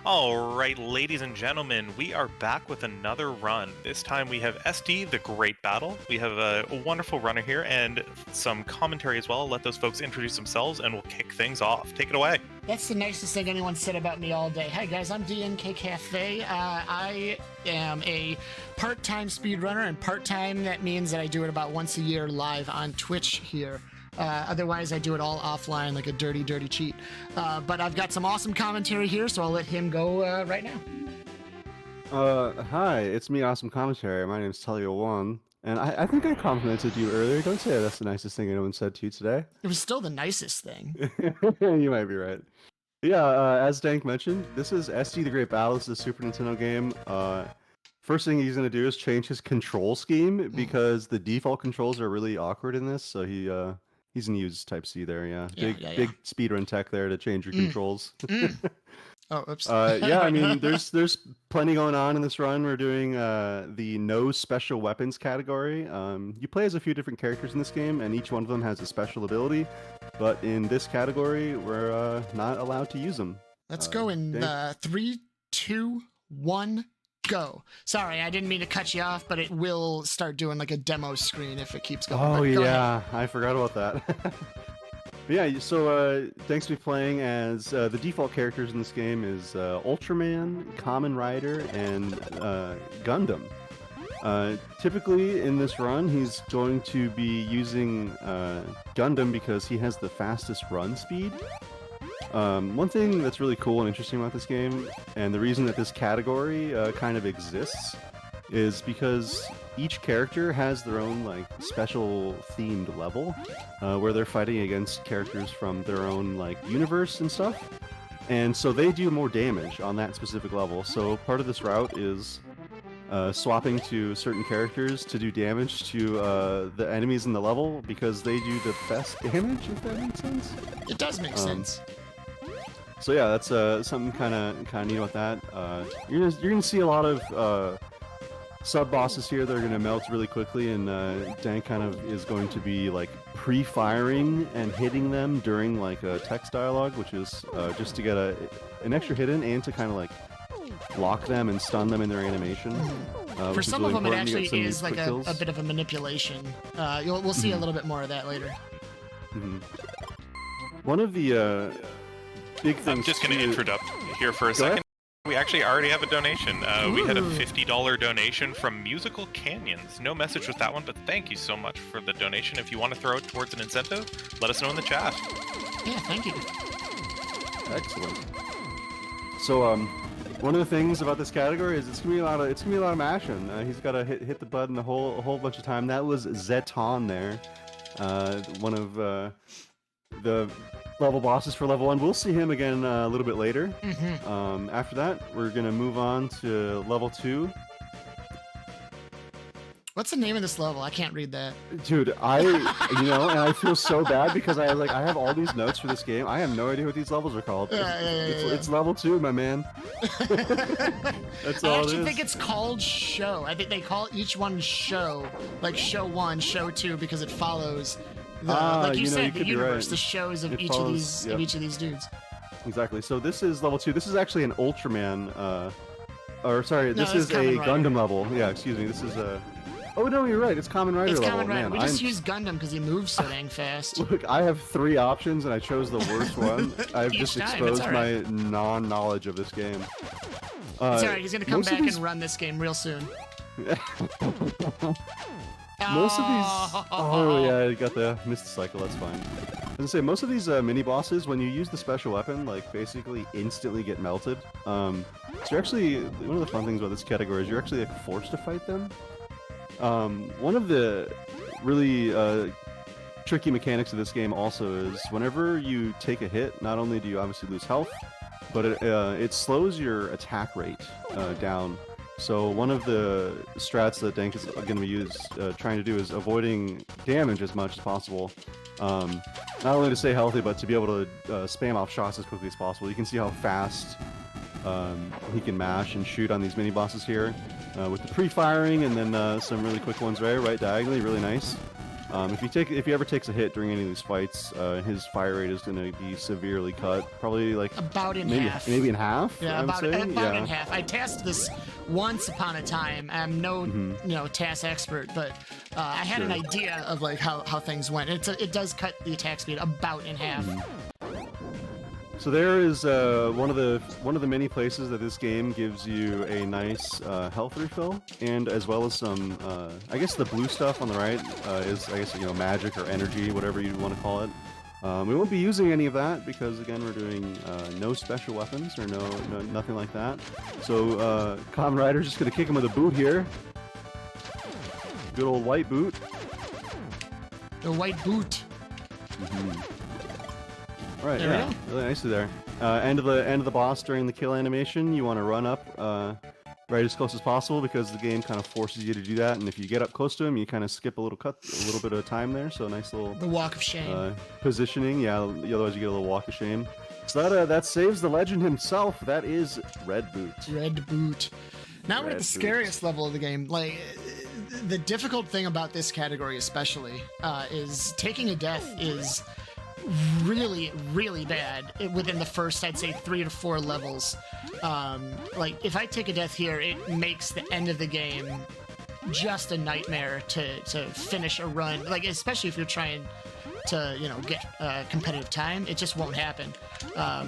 All right, ladies and gentlemen, we are back with another run. This time we have SD, the Great Battle. We have a wonderful runner here and some commentary as well. I'll let those folks introduce themselves and we'll kick things off. Take it away. That's the nicest thing anyone said about me all day. Hi guys, I'm DNK Cafe. I am a part-time speedrunner, and part-time, that means that I do it about once a year live on Twitch here. Otherwise, I do it all offline like a dirty, dirty cheat. But I've got some awesome commentary here, so I'll let him go right now. Hi, it's me, Awesome Commentary. My name's Telio1, and I think I complimented you earlier. Don't say that's the nicest thing anyone said to you today. It was still the nicest thing. You might be right. Yeah, as Dank mentioned, this is SD the Great Battle. This is a Super Nintendo game. First thing he's gonna do is change his control scheme because the default controls are really awkward in this. So he's gonna use Type C there. Yeah, big speedrun tech there to change your controls. Oh, oops. Yeah, I mean, there's plenty going on in this run. We're doing the no special weapons category. You play as a few different characters in this game, and each one of them has a special ability. But in this category, we're not allowed to use them. Let's go in 3, 2, 1, go. Sorry, I didn't mean to cut you off, but it will start doing like a demo screen if it keeps going. Oh, go yeah, ahead. I forgot about that. Yeah, so thanks to be playing as the default characters in this game is Ultraman, Kamen Rider, and Gundam. Typically in this run, he's going to be using Gundam because he has the fastest run speed. One thing that's really cool and interesting about this game, and the reason that this category kind of exists, is because each character has their own like special themed level where they're fighting against characters from their own like universe and stuff, and so they do more damage on that specific level. So part of this route is swapping to certain characters to do damage to the enemies in the level because they do the best damage, if that makes sense. It does make sense. So yeah, that's something kind of neat about that. You're gonna see a lot of sub-bosses here that are going to melt really quickly, and Dan kind of is going to be like pre-firing and hitting them during like a text dialogue, which is just to get an extra hit in and to kind of like lock them and stun them in their animation. For some really of them, it important to actually get is like a bit of a manipulation. We'll see a little bit more of that later. One of the big things. I'm just going to interrupt here for a second. We actually already have a donation. We had a $50 donation from Musical Canyons. No message with that one, but thank you so much for the donation. If you want to throw it towards an incentive, let us know in the chat. Yeah, thank you. Excellent. So, one of the things about this category is it's gonna be a lot of mashing. He's got to hit the button a whole bunch of time. That was Zeton there, one of the level bosses for level 1. We'll see him again a little bit later. After that, we're gonna move on to level 2. What's the name of this level? I can't read that. Dude, and I feel so bad because I have all these notes for this game. I have no idea what these levels are called. It's level 2, my man. That's all I it actually is. think it's called show. I think they call each one show, like show 1, show 2, because it follows. Like you said, the universe, the shows of each of these dudes. Exactly. So this is level 2. This is actually an Ultraman, this is a Gundam level. Yeah, excuse me. This is a. Oh no, you're right. It's Kamen Rider level. It's Kamen Rider. Man, we just use Gundam because he moves so dang fast. Look, I have 3 options and I chose the worst one. I've just exposed my non-knowledge of this game. It's alright. He's gonna come back and run this game real soon. Most of these. Oh yeah, I got the missed cycle. That's fine. As I say, most of these mini bosses, when you use the special weapon, like basically instantly get melted. So you're actually, one of the fun things about this category is you're actually like forced to fight them. One of the really tricky mechanics of this game also is whenever you take a hit, not only do you obviously lose health, but it slows your attack rate down. So one of the strats that Dank is going to be trying to do is avoiding damage as much as possible. Not only to stay healthy, but to be able to spam off shots as quickly as possible. You can see how fast he can mash and shoot on these mini bosses here with the pre-firing and then some really quick ones right diagonally, really nice. If he ever takes a hit during any of these fights, his fire rate is going to be severely cut. Probably like About in maybe half. maybe in half. Yeah, I would about say. in half. I tasked this once upon a time. I'm no task expert, but I had an Sure. idea of like how things went. It does cut the attack speed about in half. So there is one of the many places that this game gives you a nice health refill, and as well as some I guess the blue stuff on the right is magic or energy, whatever you want to call it. We won't be using any of that because again we're doing no special weapons or no nothing like that. So Kamen Rider's just gonna kick him with a boot here. Good old white boot. The white boot. All right, There we yeah, really nicely there. End of the boss during the kill animation. You want to run up right as close as possible because the game kind of forces you to do that. And if you get up close to him, you kind of skip a little bit of time there. So nice little The walk of shame. positioning. Yeah, otherwise you get a little walk of shame. So that saves the legend himself. That is Red Boot. Red boot. Now we're at Red the scariest level of the game. Like, the difficult thing about this category, especially, is taking a death is really, really bad within the first, I'd say, 3 to 4 levels. Like, if I take a death here, it makes the end of the game just a nightmare to finish a run. Like, especially if you're trying to, get competitive time, it just won't happen.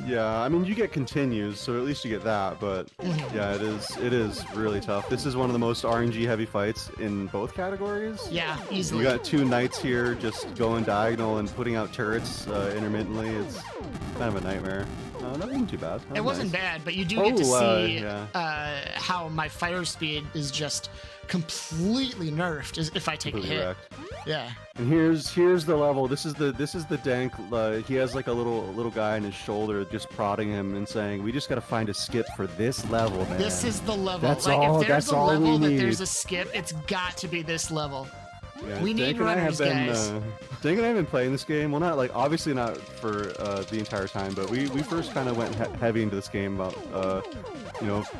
Yeah, I mean you get continues, so at least you get that. But yeah, it is really tough. This is one of the most RNG heavy fights in both categories. Yeah, You easily. got 2 knights here just going diagonal and putting out turrets intermittently. It's kind of a nightmare. Nothing too bad. It wasn't bad, but you do get to Oh, see yeah. how my fire speed is just completely nerfed if I take Completely a hit. wrecked. Yeah. And here's the level. This is the dank. He has like a little guy on his shoulder just prodding him and saying, "We just got to find a skip for this level, man." This is the level. That's like all- if there's that's a all we level that need. there's a skip, it's got to be this level. Yeah, We need Dank and I runners, have been, guys. Dank and I have been playing this game. Well, not like obviously not for the entire time, but we first kind of went heavy into this game about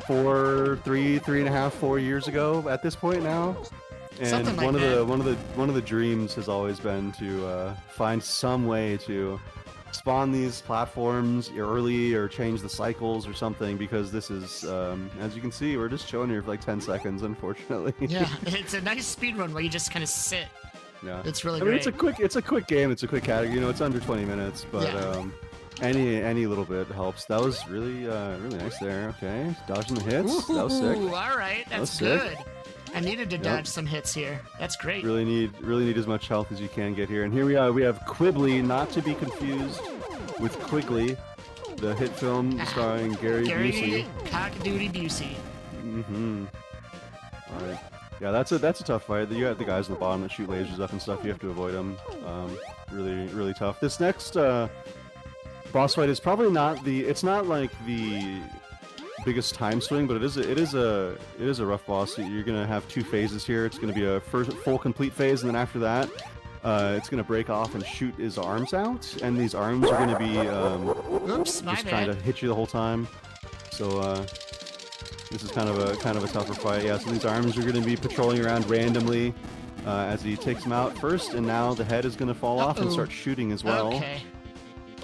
4 years ago. At this point now, and Something like one that. of the dreams has always been to find some way to spawn these platforms early or change the cycles or something, because this is as you can see, we're just chilling here for like 10 seconds, unfortunately. Yeah, it's a nice speed run where you just kind of sit. Yeah. It's really I mean, great. it's a quick game. It's a quick category. It's under 20 minutes, but Yeah. any little bit helps. That was really nice there. Okay, dodging the hits. That was sick. Ooh, all right, was that's sick. good. I needed to dodge some hits here. That's great. Really need as much health as you can get here. And here we are. We have Quibbly, not to be confused with Quigley, the hit film starring Gary Busey. Gary Cockadoodie Busey. Mm-hmm. All right. Yeah, that's a tough fight. You got the guys on the bottom that shoot lasers up and stuff. You have to avoid them. Really tough. This next boss fight is probably not it's not like the biggest time swing, but it is a rough boss. You're gonna have 2 phases here. It's gonna be a first full complete phase, and then after that, it's gonna break off and shoot his arms out, and these arms are gonna be Oops, my just trying to bad. hit you the whole time. So this is kind of a tougher fight. Yeah, so these arms are gonna be patrolling around randomly as he takes them out first, and now the head is gonna fall off and Uh-oh. start shooting as well. Okay.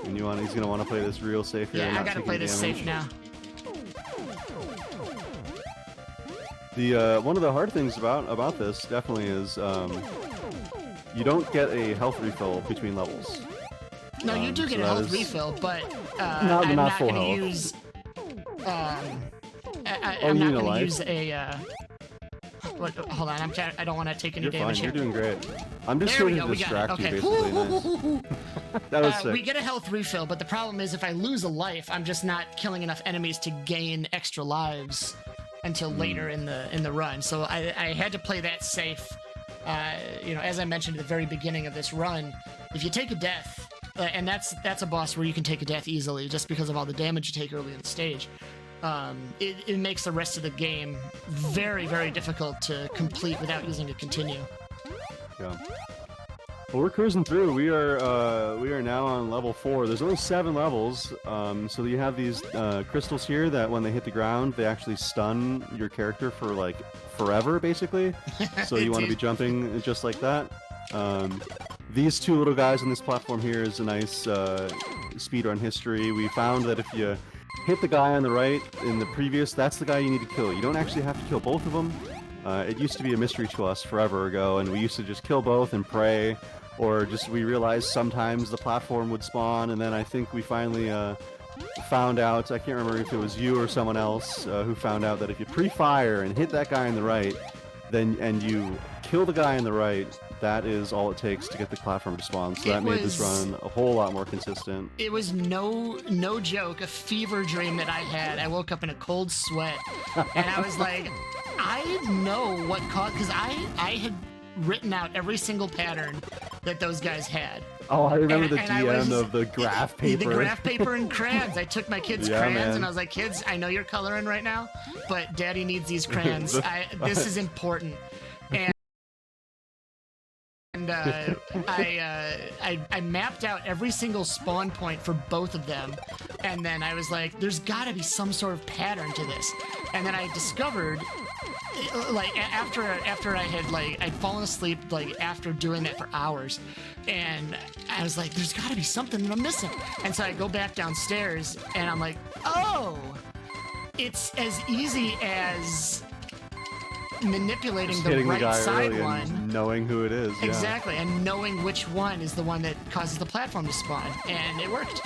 And he's gonna want to play this real safe here. Yeah, and I not gotta take play any this damage. safe now. The one of the hard things about this definitely is you don't get a health refill between levels. No, you do so get a that health is- refill, but Not I'm not full gonna health. use. Oh, I'm you not need a gonna life? use a. Hold on, I don't want to take any You're fine. damage You're here. doing great. I'm just There we here go. to We got it. distract you, Okay. basically. Nice. That was sick. We get a health refill, but the problem is if I lose a life, I'm just not killing enough enemies to gain extra lives until Hmm. later in the run. So I had to play that safe. As I mentioned at the very beginning of this run, if you take a death, and that's a boss where you can take a death easily just because of all the damage you take early in the stage. It makes the rest of the game very, very difficult to complete without using a continue. Yeah. Well, we're cruising through. We are now on level 4. There's only 7 levels, so you have these crystals here that when they hit the ground, they actually stun your character for like forever, basically. So you want to be jumping just like that. These two little guys on this platform here is a nice speedrun history. We found that if you hit the guy on the right in the previous, that's the guy you need to kill. You don't actually have to kill both of them. It used to be a mystery to us forever ago, and we used to just kill both and pray, or just we realized sometimes the platform would spawn, and then I think we finally found out, I can't remember if it was you or someone else who found out that if you pre-fire and hit that guy on the right, and you kill the guy on the right, that is all it takes to get the platform to spawn. So that made this run a whole lot more consistent. It was no joke, a fever dream that I had. I woke up in a cold sweat, and I was like, I know what caused, because I had written out every single pattern that those guys had. Oh, I remember the And DM of the graph paper. The graph paper and crayons. I took my kids' Yeah, crayons man. and I was like, kids, I know you're coloring right now, but Daddy needs these crayons. This is important. And I mapped out every single spawn point for both of them, and then I was like, there's got to be some sort of pattern to this. And then I discovered, like, after I had, like, I'd fallen asleep, like, after doing that for hours, and I was like, there's got to be something that I'm missing. And so I go back downstairs, and I'm like, oh, it's as easy as manipulating Just the hitting right the guy side early one. and knowing who it is. Yeah. Exactly, and knowing which one is the one that causes the platform to spawn, and it worked.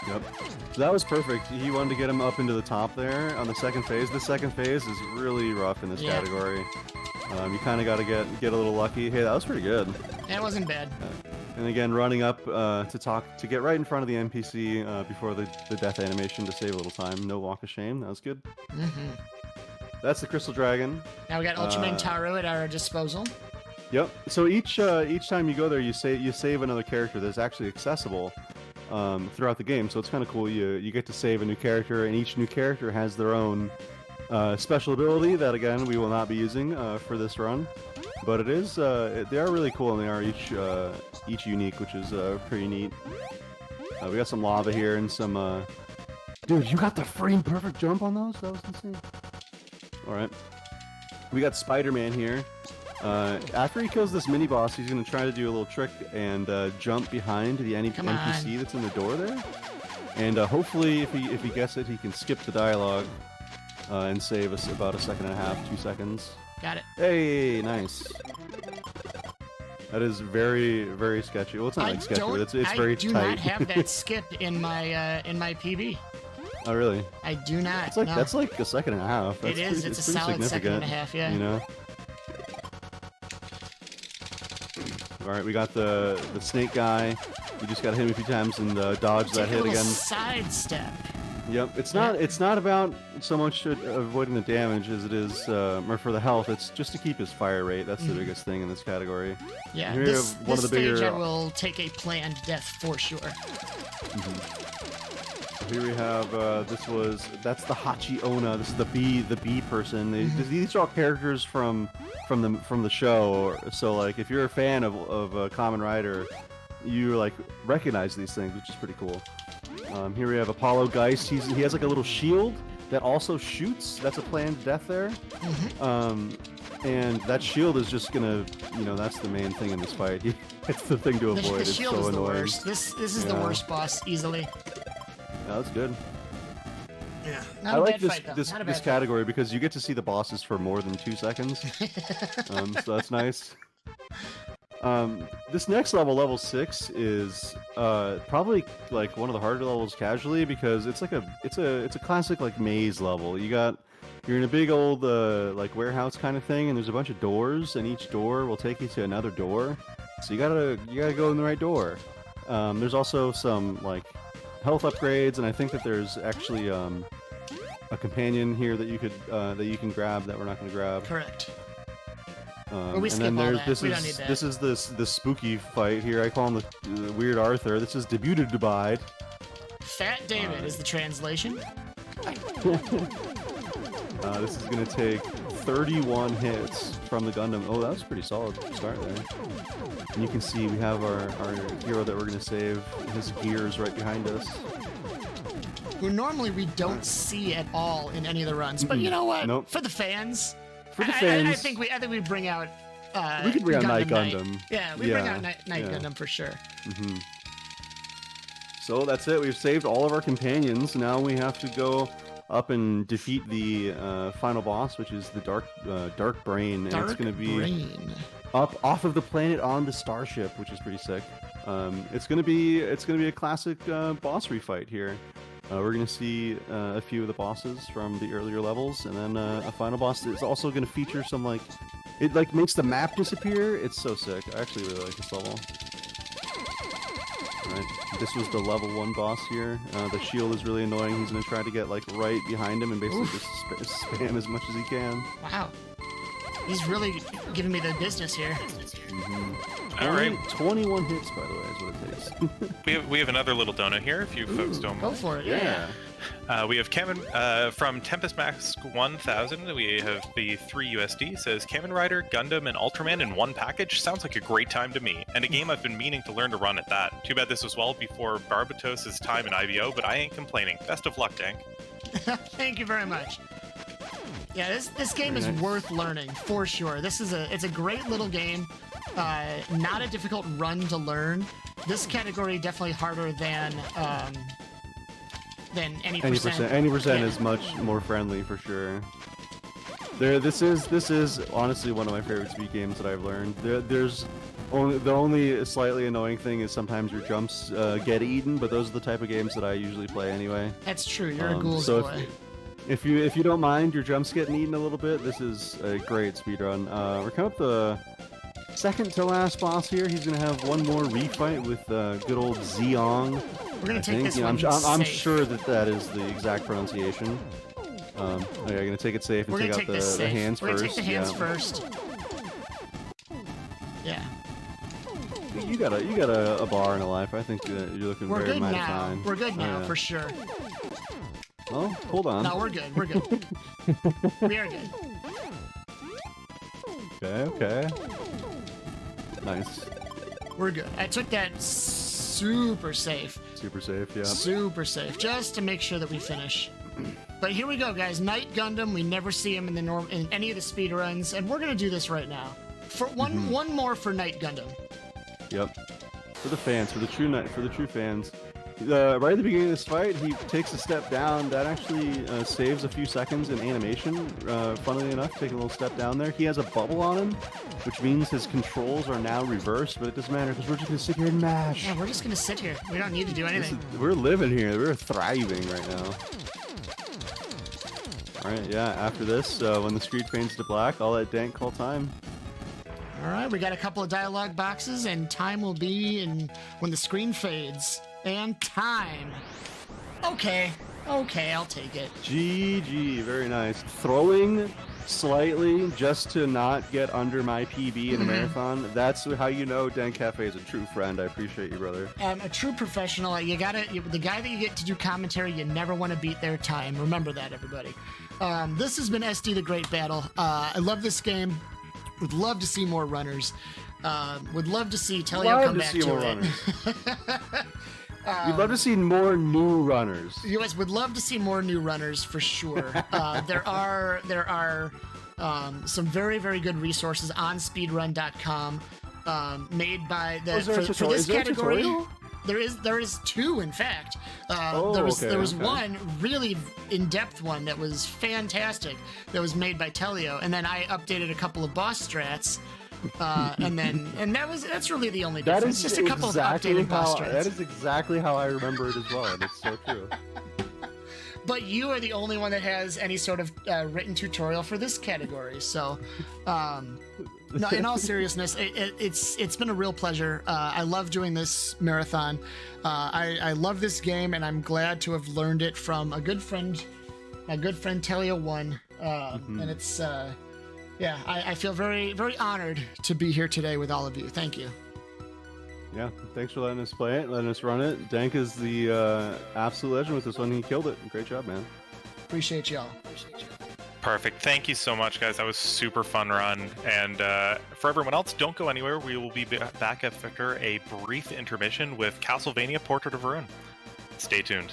Yep. So that was perfect. He wanted to get him up into the top there on the second phase. The second phase is really rough in this Yeah. category. You kind of got to get a little lucky. Hey, that was pretty good. It wasn't bad. And again, running up to get right in front of the NPC before the death animation to save a little time. No walk of shame. That was good. Mm-hmm. That's the Crystal Dragon. Now we got Ultraman Taro at our disposal. Yep. So each time you go there, you save another character that's actually accessible throughout the game. So it's kind of cool. You get to save a new character, and each new character has their own special ability that, again, we will not be using for this run. But it is they are really cool, and they are each unique, which is pretty neat. We got some lava here and some. Dude, you got the frame perfect jump on those? That was insane. All right. We got Spider-Man here. After he kills this mini-boss, he's going to try to do a little trick and jump behind the NPC that's in the door there. And hopefully, if he gets it, he can skip the dialogue and save us about a second and a half, 2 seconds. Got it. Hey, nice. That is very, very sketchy. Well, it's not like sketchy, but it's very tight. I do not have that skip in my PB. Oh, really? I do not. It's like no. that's like a second and a half. That's It is. Pretty, It's a pretty solid second and a significant, half. Yeah. You know. All right, we got the snake guy. We just got to hit him a few times and dodge that hit again. Sidestep. Yep. It's not about so much avoiding the damage as it is or for the health. It's just to keep his fire rate. That's the biggest thing in this category. Yeah. Here This we have one of the stage bigger. I will take a planned death for sure. Here we have that's the Hachi Onna. This is the bee person. These are all characters from the show. So like if you're a fan of Kamen Rider, you like recognize these things, which is pretty cool. Here we have Apollo Geist. He has like a little shield that also shoots. That's a planned death there. And that shield is just gonna, that's the main thing in this fight. It's the thing to avoid. The shield it's so is the annoying. worst. This is the worst boss easily. Yeah, that's good. Yeah. I like this category because you get to see the bosses for more than 2 seconds. So that's nice. This next level 6, is probably like one of the harder levels casually because it's a classic like maze level. You're in a big old like warehouse kind of thing, and there's a bunch of doors, and each door will take you to another door. So you gotta go in the right door. There's also some like health upgrades, and I think that there's actually a companion here that you can grab that we're not going to grab. Correct. And then this is the spooky fight here. I call him the Weird Arthur. This is debuted Dubai. Fat David is the translation. This is going to take 31 hits from the Gundam. Oh, that was a pretty solid start there. And you can see we have our hero that we're going to save. His gears right behind us. Who normally we don't see at all in any of the runs. But you know what? Nope. For the fans, For the fans. I think we bring out We could bring out Night Knight. Gundam. Yeah, we bring out Night Gundam for sure. Mm-hmm. So that's it. We've saved all of our companions. Now we have to go up and defeat the final boss, which is the Dark Brain, and it's going to be up off of the planet on the starship, which is pretty sick. It's going to be a classic boss refight here. We're going to see a few of the bosses from the earlier levels, and then a final boss that is also going to feature some it makes the map disappear. It's so sick. I actually really like this level. Right. This was the level 1 boss here. The shield is really annoying. He's going to try to get right behind him and basically just spam as much as he can. Wow. He's really giving me the business here. All right. 21 hits, by the way, is what it takes. We have another little donut here, if you folks don't Go mind. for it, Yeah. We have Kamen from Tempest Max 1000. We have the 3 USD. Says Kamen Rider, Gundam, and Ultraman in one package. Sounds like a great time to me, and a game I've been meaning to learn to run at that. Too bad this was well before Barbatos' time in IBO, but I ain't complaining. Best of luck, Dank. Thank you very much. Yeah, this game is worth learning for sure. It's a great little game. Not a difficult run to learn. This category definitely harder than any percent. Any percent is much more friendly for sure. This is honestly one of my favorite speed games that I've learned. The only slightly annoying thing is sometimes your jumps get eaten, but those are the type of games that I usually play anyway. That's true. You're a ghouls so boy. If you don't mind your jumps getting eaten a little bit, this is a great speedrun. We're coming up the second to last boss here. He's gonna have one more refight with good old Zeong. We're gonna take this one. one I'm safe. sure that is the exact pronunciation. Okay, gonna take it safe and take out the hands We're first. gonna take the hands first. Yeah. You got a bar in a life. I think you're looking We're very good mighty now. fine. We're good now yeah. for sure. Oh, hold on. No, we're good. We're good. We are good. Okay. Nice. We're good. I took that super safe. Super safe, yeah. Super safe, just to make sure that we finish. But here we go, guys. Night Gundam. We never see him in any of the speedruns, and we're gonna do this right now. For one more for Night Gundam. Yep. For the fans, for the true fans. Right at the beginning of this fight, he takes a step down. That actually saves a few seconds in animation. Funnily enough, take a little step down there. He has a bubble on him, which means his controls are now reversed, but it doesn't matter because we're just going to sit here and mash. Yeah, we're just going to sit here. We don't need to do anything. We're living here. We're thriving right now. Alright, yeah, after this, when the screen fades to black, I'll let Dank call time. All right, we got a couple of dialogue boxes, and time will be when the screen fades. And time. Okay, I'll take it. GG, very nice. Throwing slightly just to not get under my PB in a marathon. That's how you know Dan Cafe is a true friend. I appreciate you, brother. A true professional. The guy that you get to do commentary, you never want to beat their time. Remember that, everybody. This has been SD the Great Battle. I love this game. Would love to see more runners. Would love to see Telio come back to it. We'd love to see more new runners. You guys would love to see more new runners for sure. There are some very, very good resources on speedrun.com made by for this category. There is 2, in fact. There was one really in-depth one that was fantastic that was made by Telio, and then I updated a couple of boss strats. And that's really the only difference. Just a couple of updated boss strats. That is exactly how I remember it as well, and it's so true. But you are the only one that has any sort of written tutorial for this category. So, no, in all seriousness, it's been a real pleasure. I love doing this marathon. I love this game, and I'm glad to have learned it from a good friend, my good friend Telio One. And it's. Yeah, I feel very, very honored to be here today with all of you. Thank you. Yeah, thanks for letting us play it, letting us run it. Dank is the absolute legend with this one. He killed it. Great job, man. Appreciate y'all. Perfect. Thank you so much, guys. That was super fun run. And for everyone else, don't go anywhere. We will be back after a brief intermission with Castlevania Portrait of Ruin. Stay tuned.